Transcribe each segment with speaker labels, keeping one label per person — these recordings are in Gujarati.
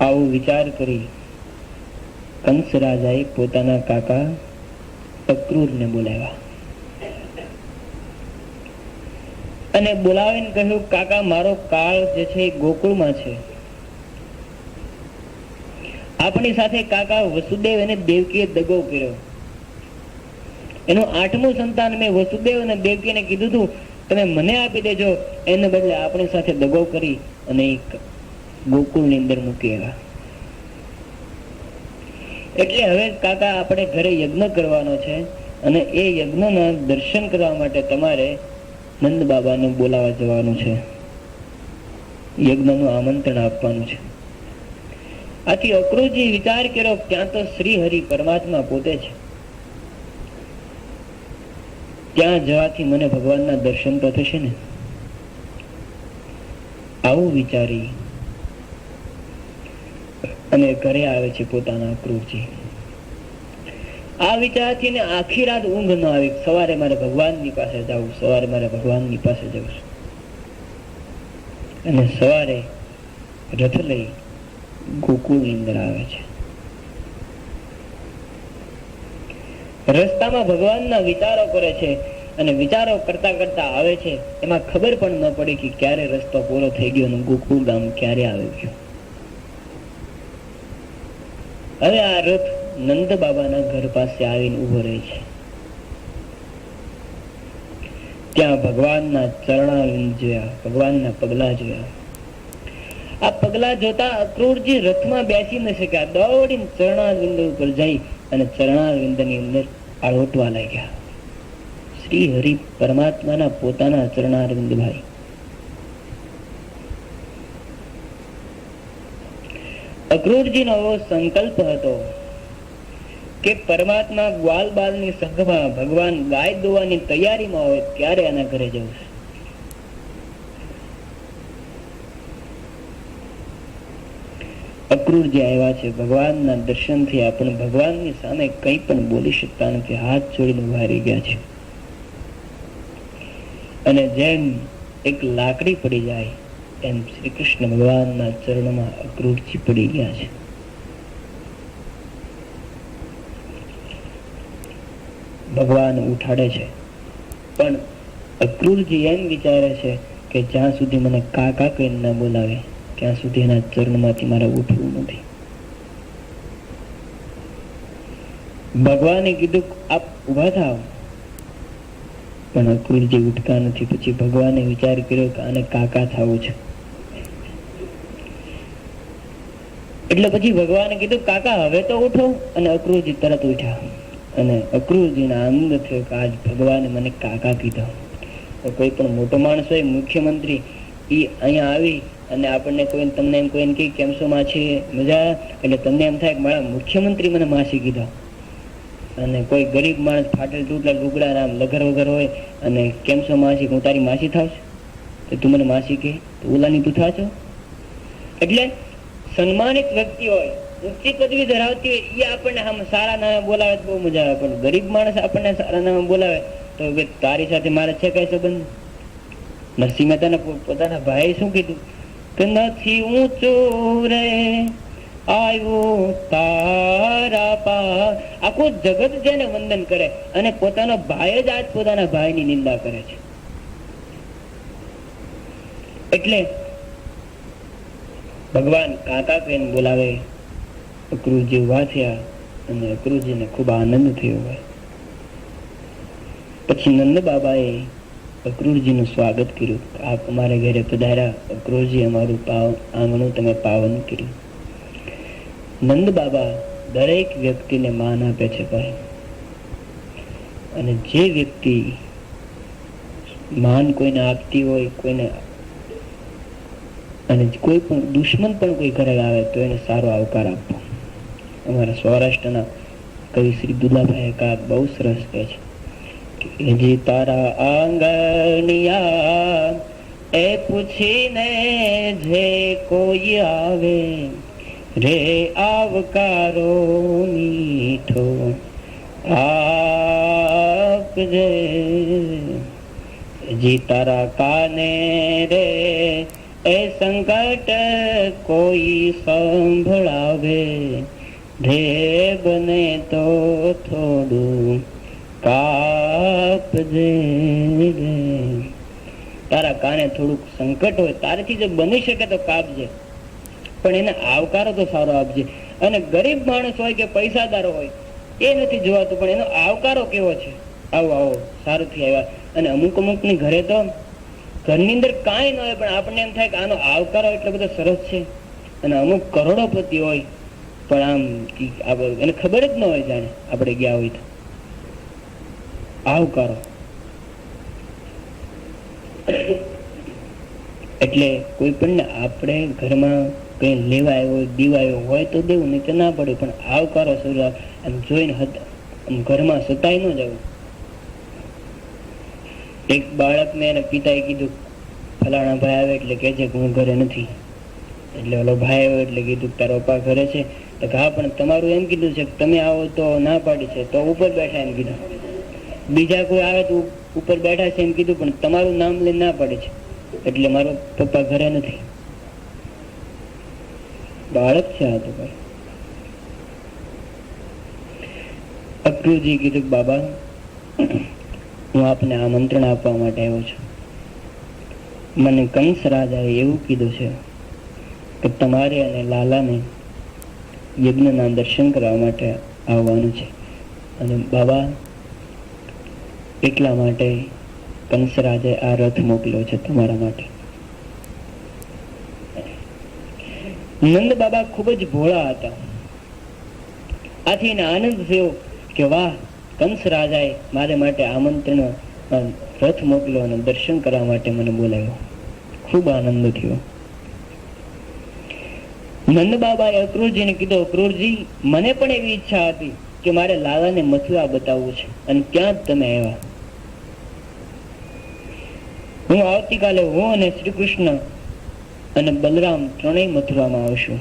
Speaker 1: આવો વિચાર કરી કંસ રાજાએ પોતાના કાકા અક્રૂરને બોલાવ્યા અને બોલાવીને કહ્યું, કાકા, મારો કાળ જે છે એ ગોકુળમાં છે. આપણી સાથે કાકા વસુદેવ અને દેવકીએ દગો કર્યો. એનું 8મું સંતાન મેં વસુદેવ અને દેવકીને કીધું હતું, તમે મને આપી દેજો. એને બદલે આપણી સાથે દગો કરી અને ગોકુળની અંદર મૂકી આવ્યા. એટલે હવે કાકા આપણે ઘરે યજ્ઞ કરવાનો છે અને એ યજ્ઞના દર્શન કરવા માટે તમારે નંદ બાબાને બોલાવા જવાનું છે, યજ્ઞનું આમંત્રણ આપવાનું છે. આથી અક્રૂરજી વિચાર કર્યો, ત્યાં તો શ્રી હરિ પરમાત્મા પોતે છે, ત્યાં જવાથી મને ભગવાનના દર્શન તો થશે ને. આવું વિચારી અને ઘરે આવે છે પોતાના અક્રૂરજી. આ વિચારથી ને આખી રાત ઊંઘ ન આવી. સવારે મારે ભગવાનની પાસે જવું, સવારે મારે ભગવાનની પાસે જવું. અને સવારે રથ લઈ ગોકુળની અંદર આવે છે. રસ્તામાં ભગવાનના વિચારો કરે છે અને વિચારો કરતા કરતા આવે છે. એમાં ખબર પણ ન પડી કે ક્યારે રસ્તો પૂરો થઈ ગયો અને ગોકુળ ગામ ક્યારે આવી ગયું. હવે આ રથ નંદ બાબાના ઘર પાસે આવીને ઉભો રહે છે. ત્યાં ભગવાનના ચરણારવિંદ જોયા, ભગવાનના પગલા જોયા. આ પગલા જોતા અક્રૂરજી રથમાં બેસી ન શક્યા. દોડીને ચરણારવિંદ ઉપર જઈ અને ચરણારવિંદની અંદર આળોટવા લાગ્યા. શ્રી હરિ પરમાત્માના પોતાના ચરણારવિંદ ભાઈ. અક્રૂરજીનો એવો સંકલ્પ હતો કે પરમાત્મા ગ્વાલ બાલની સંઘમાં, ભગવાન ગાય દોવાની તૈયારીમાં હોય ત્યારે એના ઘરે જવું છે. અક્રૂરજી આવ્યા છે, ભગવાનના દર્શનથી આપણે ભગવાનની સામે કંઈ પણ બોલી શકતા નથી, હાથ જોડીને ઉભા રહી ગયા છે. અને જેમ એક લાકડી પડી જાય એમ શ્રી કૃષ્ણ ભગવાનના ચરણમાં અક્રૂરજી પડી ગયા છે. ભગવાન ઉઠાડે છે, પણ અક્રૂરજી એમ વિચારે છે કે જ્યાં સુધી મને કાકા કહીને ના બોલાવે ત્યાં સુધી એના ચરણમાંથી મારે ઉઠવું નથી. ભગવાને કીધું, આપ ઉભા થાવ, પણ અક્રૂરજી ઉઠતા નથી. પછી ભગવાને વિચાર કર્યો કે આને કાકા થવું છે. એટલે પછી ભગવાને કીધું, કાકા હવે તો ઉઠો. અને અક્રૂરજી તરત ઉઠ્યા. અને અક્રૂરજીને આનંદ થયો કે આજ ભગવાને મને કાકા કીધો. કોઈ પણ મોટો માણસ હોય, મુખ્યમંત્રી, એ અહીંયા આવી અને આપણને કોઈ તમને એમ કોઈને કે કેમ છો માછી, મજા, એટલે તમને એમ થાય કે મારા મુખ્યમંત્રી મને માસી કીધા. અને કોઈ ગરીબ માણસ ફાટેલ તૂટલા લુગડા નામ લગર વગર હોય અને કેમ છો માસી, હું તારી માસી થાવ છું, તો તું મને માસી કે ઓલાની તું થા છો. એટલે સન્માનિત વ્યક્તિ હોય, ઊંચી પદવી ધરાવતી હોય, એ આપણને આમ સારા નામે બોલાવે તો બહુ મજા આવે. પણ ગરીબ માણસ આપણને સારા નામે બોલાવે તો તારી સાથે મારે છે કઈ સંબંધ. નરસિંહ મહેતાના પોતાના ભાઈ શું કીધું કે નથી ઊંચું રે આવ્યું તારા પા. આખું જગત જેને વંદન કરે અને પોતાનો ભાઈ જ આજ પોતાના ભાઈની નિંદા કરે છે. એટલે ભગવાન કાકા કહીને બોલાવે. અક્રૂરજી ઉભા થયા અને અક્રૂરજીને ખૂબ આનંદ થયો હોય. પછી નંદ બાબાએ અક્રૂરજીનું સ્વાગત કર્યું. આપ અમારા ઘરે પધાર્યા અક્રૂરજી, અમારું આંગણું તમે પાવન કર્યું. નંદ બાબા દરેક વ્યક્તિને માન આપે છે ભાઈ. અને જે વ્યક્તિ માન કોઈને આપતી હોય, કોઈને, અને કોઈ પણ દુશ્મન પણ કોઈ ઘરે આવે તો એને સારો આવકાર આપવો. અમારા સૌરાષ્ટ્રના કવિ શ્રી દુલાભાઈ કા બહુ સરસ કહે છે કે જે તારા આંગણિયા એ પૂછીને જે કોઈ આવે રે આવકારો મીઠો આપજે જી તારા કાને રે એ સંકટ કોઈ સંભળાવે, રે બને તો થોડું કાપજે રે. તારા કાને થોડુંક સંકટ હોય, તારાથી જો બની શકે તો કાપજે, પણ એને આવકારો તો સારો આપજે. અને ગરીબ માણસ હોય કે પૈસાદાર હોય એ નથી જોવાતું, પણ એનો આવકારો કેવો છે, આવો આવો સારું થી આવ્યા. અને અમુક ની ઘરે તો ઘરની અંદર કાંઈ ન હોય, પણ આપણને એમ થાય કે આનો આવકારો એટલો બધો સરસ છે. અને અમુક કરોડોપતિ હોય પણ આમ એને ખબર જ ન હોય, જાણે આપણે ગયા હોય તો આવકારો. એટલે કોઈ પણ આપણે ઘરમાં કઈ લેવા આવ્યો દીવા આવ્યો હોય તો દેવું, નહીં તો ના પડે, પણ આવકારો શરૂઆત એમ જોઈને ઘરમાં સતાઈ ન જવું. એક બાળકને એના પિતાએ કીધું ફલાણા ભાઈ આવે એટલે કે છે કે હું ઘરે નથી. એટલે ઓલો ભાઈ આવ્યો એટલે કીધું તારો પપ્પા ઘરે છે. તો હા પણ તમારું એમ કીધું છે કે તમે આવો તો ના પાડી છે, તો ઉપર બેઠા એમ કીધું. બીજા કોઈ આવે તો ઉપર બેઠા છે એમ કીધું, પણ તમારું નામ લઈને ના પાડે છે, એટલે મારો પપ્પા ઘરે નથી. બાળક છે આ તો ભાઈ. અક્રૂરજી કીધું બાબા હું આપને આમંત્રણ આપવા માટે આવ્યો છું. મને કંસ રાજાએ એવું કીધું છે કે તમારે અને લાલાને યજ્ઞના દર્શન કરવા માટે આવવાનું છે. અને બાબા એટલા માટે કંસ રાજાએ આ રથ મોકલ્યો છે તમારા માટે. નંદ બાબા ખૂબ જ ભોળા હતા. આથી એને આનંદ થયો કે વાહ, કંસ રાજાએ મારે માટે આમંત્રણ રથ મોકલ્યો અને દર્શન કરવા માટે મને બોલાવ્યો. ખૂબ આનંદ થયો. નંદ બાબાએ અક્રૂરજીને કીધું અક્રૂરજી મને પણ એવી ઈચ્છા હતી કે મારે લાલાને મથુરા બતાવવું છે, અને ત્યાં જ તમે આવ્યા. હું આવતીકાલે હું અને શ્રી કૃષ્ણ અને બલરામ ત્રણેય મથુરામાં આવશું.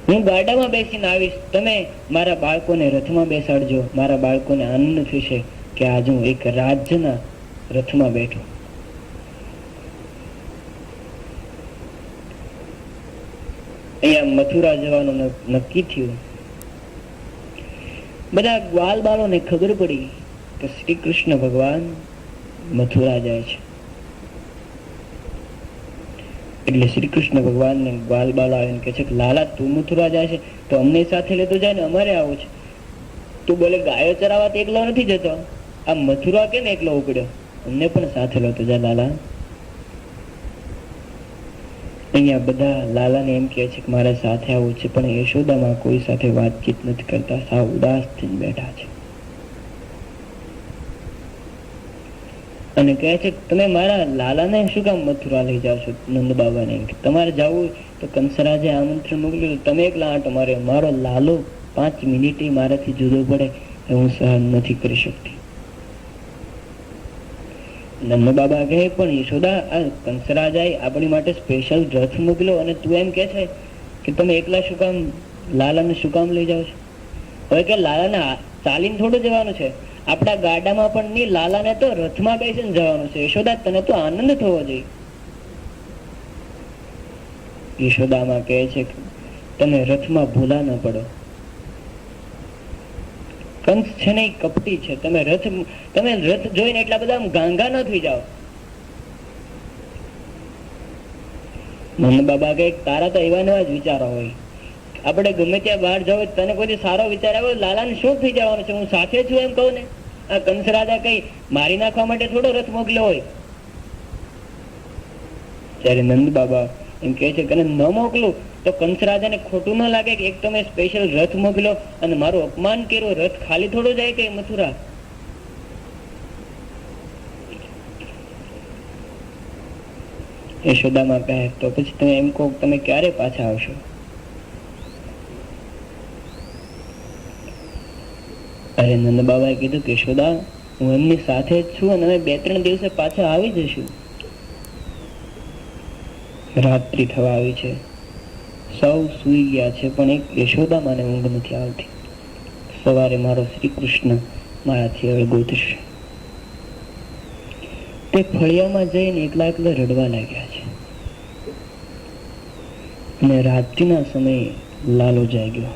Speaker 1: હું ગાડામાં બેસીને આવીશ, તમે મારા બાળકોને રથમાં બેસાડજો. મારા બાળકોને આનંદ થશે કે આજ હું એક રાજ્યના રથમાં બેઠો. અહીંયા મથુરા જવાનું નક્કી થયું. બધા ગ્વાલ બાળોને ખબર પડી કે શ્રી કૃષ્ણ ભગવાન મથુરા જાય છે. એટલે શ્રી કૃષ્ણ ભગવાનને ગ્વાલ બાળો આવીને કહે છે કે લાલા તું મથુરા જાય છે તો અમને સાથે લેતો જાય ને, અમારે આવું છે. તું બોલે ગાયો ચરાવવા તો એકલો નથી જતો, આ મથુરા કેમ એકલો ઉપડ્યો, અમને પણ સાથે લેતો જાય લાલા. અહીંયા બધા લાલાને એમ કહે છે કે મારા સાથે આવું છે, પણ યશોદામાં કોઈ સાથે વાતચીત નથી કરતા, સાવ ઉદાસ થઈને બેઠા છે. અને કહે છે તમે મારા લાલાને શું કામ મથુરા લઈ જાવ છો? નંદ બાબાને તમારે જવું તો કંસરાજે આમંત્રણ મોકલ્યું, તમે એકલા આંટો માર્યો. મારો લાલો 5 મિનિટે મારાથી જુદો પડે એ હું સહન નથી કરી શકતી. નંદ બાબા કહે પણ યશોદા આ કંસરાજાએ આપણી માટે સ્પેશિયલ રથ મોકલ્યો અને તું એમ કે છે કે તમે એકલા શું કામ લાલાને શું કામ લઈ જાઓ છો? હવે કે લાલાને ચાલીને થોડું જવાનું છે, આપણા ગાડામાં પણ નહીં, લાલાને તો રથમાં બેસીને જવાનું છે. યશોદા તને તો આનંદ થવો જોઈએ. યશોદામાં કહે છે કે તમે રથમાં ભૂલા ન પડો. કંસ છે ને કપટી છે, તમે રથ જોઈને એટલા બધા ગાંગા ન થઈ જાઓ. નંદ બાબા કહે તારા તો એવા નવા જ વિચારો હોય, આપણે ગમે ત્યાં બહાર જાવ તને કોઈ સારો વિચાર આવ્યો, લાલાને શું થઈ જવાનું છે, હું સાથે છું એમ કહું ને. આ કંસ રાજા કઈ મારી નાખવા માટે થોડો રથ મોકલ્યો હોય. ત્યારે નંદ બાબા એમ કે છે કે ન મોકલું તો કંસ રાજાને ખોટું ન લાગે કે એક તો મેં સ્પેશિયલ રથ મોકલ્યો અને મારું અપમાન કર્યું, રથ ખાલી થોડો જાય કે મથુરા. યશોદામાં કહે તો પછી તમે એમ કહો તમે ક્યારે પાછા આવશો? અરે નંદ બાબાએ કીધું કે યશોદા હું એમની સાથે જ છું અને અમે 2-3 દિવસે પાછા આવી જઈશું. રાત્રિ થવા આવી છે, સૌ સૂઈ ગયા છે, પણ એક યશોદા મને ઊંઘ નથી આવતી. સવારે મારો શ્રી કૃષ્ણ મારાથી અળગો થશે. તે ફળિયામાં જઈને એકલા એકલા રડવા લાગ્યા છે. અને રાત્રિના સમયે લાલો જાગ્યો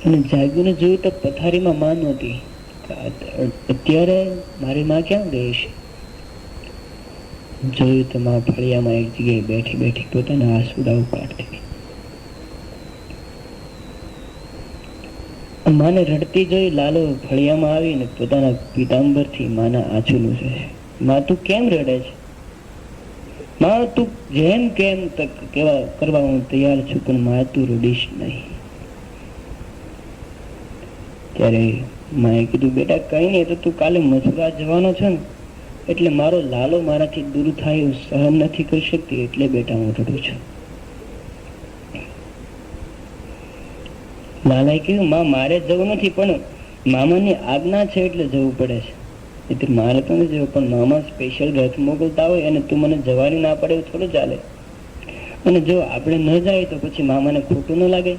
Speaker 1: અને જાગ્યોને જોયું તો પથારીમાં માં નહોતી. અત્યારે મારી માં ક્યાં ગઈ છે? જોયું તો માં ફળિયામાં એક જગ્યાએ બેઠી બેઠી પોતાના આંસુડાઓ કાઢતી હતી. માને રડતી જોઈ લાલો ફળિયામાં આવીને પોતાના પીતાંબરથી માના આંસુ લૂછે છે. માં તું કેમ રડે છે? માં તું જેમ કેમ કેવા કરવા હું તૈયાર છું, પણ માં તું રડીશ નહીં. ત્યારે માએ કીધું બેટા કઈ નહીં, તો તું કાલે મથુરા જવાનો છે ને, એટલે મારો લાલો મારાથી દૂર થાય એવું સહન નથી કરી શકતી, એટલે બેટા હું રડું છું. લાલાએ કહ્યું માં મારે જવું નથી, પણ મામાની આજ્ઞા છે એટલે જવું પડે છે. એટલે મારે તો નથી જવું, પણ મામા સ્પેશિયલ રથ મોકલતા હોય અને તું મને જવાની ના પડે એવું થોડું ચાલે. અને જો આપણે ન જાય તો પછી મામાને ખોટું ન લાગે.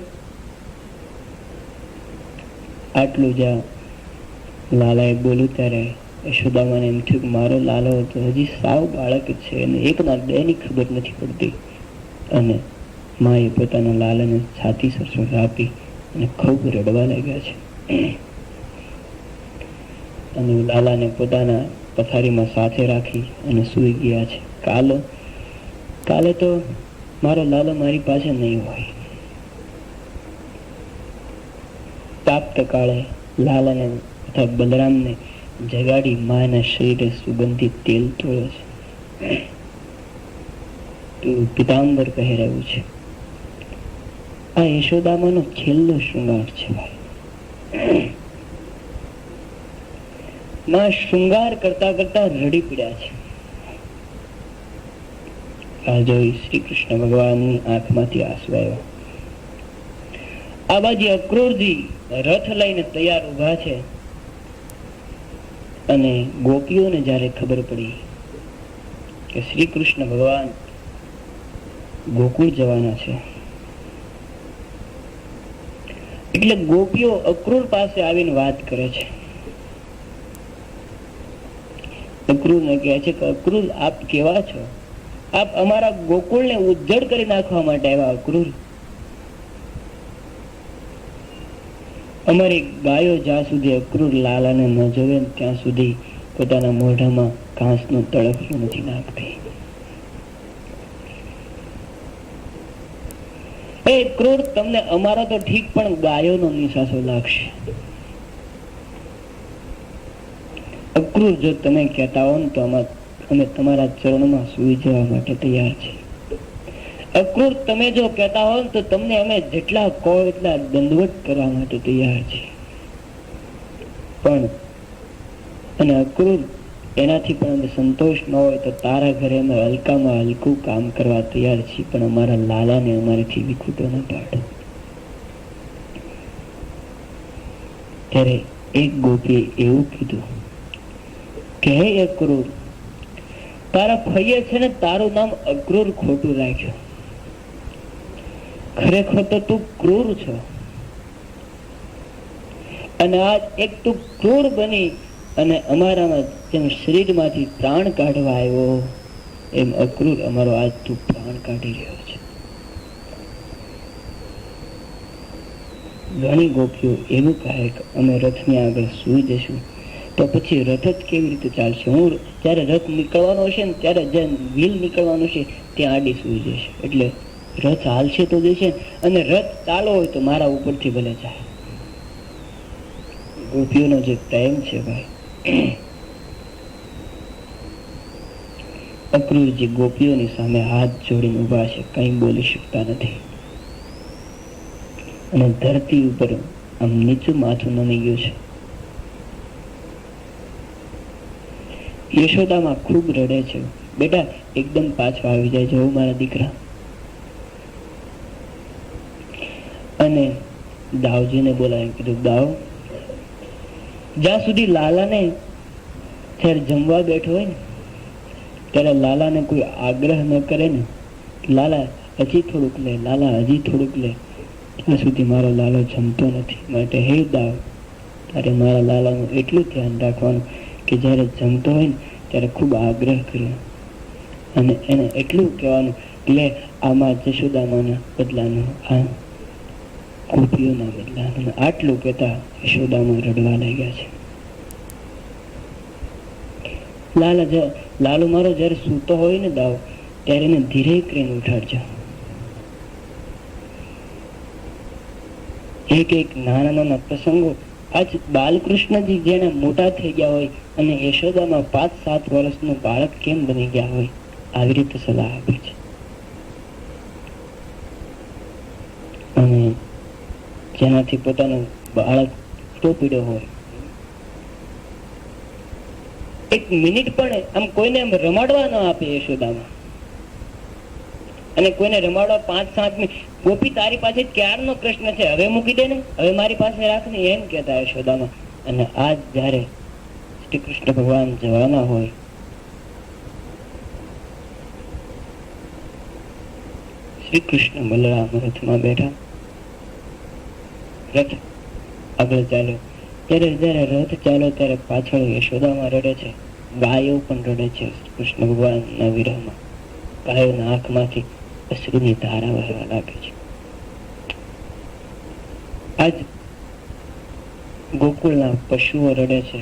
Speaker 1: આટલું જ્યાં લાલાએ બોલ્યું ત્યારે યશોદામાને એમ થયું કે મારો લાલો તો હજી સાવ બાળક છે અને એકના બેની ખબર નથી પડતી. અને માએ પોતાના લાલાને છાતી સરસર આપી અને ખૂબ રડવા લાગ્યા છે. અને લાલાને પોતાના પથારીમાં સાથે રાખી અને સૂઈ ગયા છે. કાલે તો મારો લાલો મારી પાસે નહીં હોય. પ્રાપ્ત કાળે લાલાને તથા બલરામને જગાડી માના શરીરે સુગંધિત તેલ તોળે છે, પીતાંબર પહેરાવ્યું છે. આ યશોદામાનો છેલ્લો શૃંગાર છે ભાઈ. માં શૃંગાર કરતા કરતા રડી પડ્યા છે. આ જોઈ શ્રી કૃષ્ણ ભગવાનની આંખમાંથી આંસુ આવ્યા. આ બાજુ અક્રૂરજી રથ લઈને તૈયાર ઉભા છે. અને ગોપીઓને જયારે ખબર પડી કે શ્રી કૃષ્ણ ભગવાન ગોકુળ જવાના છે, એટલે ગોપીઓ અક્રૂર પાસે આવીને વાત કરે છે. અક્રૂરને કહે છે કે અક્રૂર આપ કેવા છો? આપ અમારા ગોકુળને ઉજ્જડ કરી નાખવા માટે આવ્યા. અક્રૂર, અમારી ગાયો જ્યાં સુધી અક્રૂર લાલાને ન જોવે ત્યાં સુધી પોતાના મોઢામાં ઘાસનું તળફલું નથી નાખતી. એ ક્રૂર, તમને અમારો તો ઠીક પણ ગાયોનો નિશાસો લાગશે. અક્રૂર, જો તમે કહેતા હો ને તો અમે તમારા ચરણમાં સૂઈ જવા માટે તૈયાર છીએ. અક્રૂર, તમે જો કહેતા હો તો તમને અમે જેટલા કહો એટલા દંડવત કરવા માટે તૈયાર છીએ. પણ અને અક્રૂર, એનાથી પણ અમે સંતોષ ન હોય તો તારા ઘરે અમે હલકામાં હલકું કામ કરવા તૈયાર છીએ, પણ અમારા લાલાને અમારેથી વિખૂટો ન પાડો. ત્યારે એક ગોપીએ એવું કીધું કે હે અક્રૂર, તારા ફઈએ છે ને તારું નામ અક્રૂર ખોટું રાખ્યું. ખરેખર તો તું ક્રૂર છો. અને આજ એક તું ક્રૂર બની અને અમારામાં જેમ શરીરમાંથી પ્રાણ કાઢવા આવ્યો એમ અક્રૂર અમારો આજ તું પ્રાણ કાઢી રહ્યો છે. ઘણી ગોપીઓ એવું કહે કે અમે રથની આગળ સૂઈ જશું તો પછી રથ જ કેવી રીતે ચાલશે? હું જયારે રથ નીકળવાનો હશે ને ત્યારે જેમ વ્હીલ નીકળવાનો છે ત્યાં આડી સૂઈ જશે, એટલે રથ હાલશે તો જશે, અને રથ ચાલો હોય તો મારા ઉપરથી ભલે જાય. ગોપીઓનો જે પ્રેમ છે ભાઈ. અક્રૂરજી ગોપીઓની સામે હાથ જોડીને ઉભા છે, કંઈ બોલી શકતા નથી. અને ધરતી ઉપર આમ નીચું માથું નમી ગયું છે. યશોદામાં ખૂબ રડે છે. બેટા એકદમ પાછો આવી જાય જવું મારા દીકરા. અને દાવજીને બોલાવી કીધું, દાવ, જ્યાં સુધી લાલાને જ્યારે જમવા બેઠો હોય ને ત્યારે લાલાને કોઈ આગ્રહ ન કરે ને, લાલા હજી થોડુંક લે, લાલા હજી થોડુંક લે, ત્યાં સુધી મારો લાલો જમતો નથી. માટે હે દાવ, તારે મારા લાલાનું એટલું ધ્યાન રાખવાનું કે જ્યારે જમતો હોય ને ત્યારે ખૂબ આગ્રહ કર્યો અને એને એટલું કહેવાનું લે આમાં જશોદામાના બદલાનું, આ ગોપીઓના બદલાનું. આટલું કહેતા યશોદામાં રડવા લાગ્યા છે. લાલુ મારો જયારે સૂતો હોય ને દાવ, ત્યારે એને ધીરે કરીને ઉઠાડજો. એક એક નાના નાના પ્રસંગો, આજ બાલકૃષ્ણજી જેને મોટા થઈ ગયા હોય અને યશોદામાં 5-7 વર્ષનું બાળક કેમ બની ગયા હોય, આવી રીતે સલાહ આપે છે. અને જેનાથી પોતાનું બાળક ટોપીડો હોય, એક મિનિટ પણ આમ કોઈને રમાડવા ન આપે યશોદામાં. અને કોઈને રમાડવા 5-7 મિનિટ, ગોપી તારી પાસે ક્યારનો પ્રશ્ન છે, હવે મૂકી દે ને, હવે મારી પાસે રાખ ને, એમ કહેતા યશોદામાં. અને આજ જયારે શ્રી કૃષ્ણ ભગવાન જવાના હોય, શ્રી કૃષ્ણ બલરામ રથમાં બેઠા, રથ આગળ ચાલ્યો. ત્યારે જયારે રથ ચાલ્યો ત્યારે પાછળ યશોદામાં રડે છે, ગાયો પણ રડે છે કૃષ્ણ ભગવાનના વિરહમાં. ગાયોના આંખમાંથી અશ્રુની ધારા વહેવા લાગે છે. આજ ગોકુળના પશુઓ રડે છે,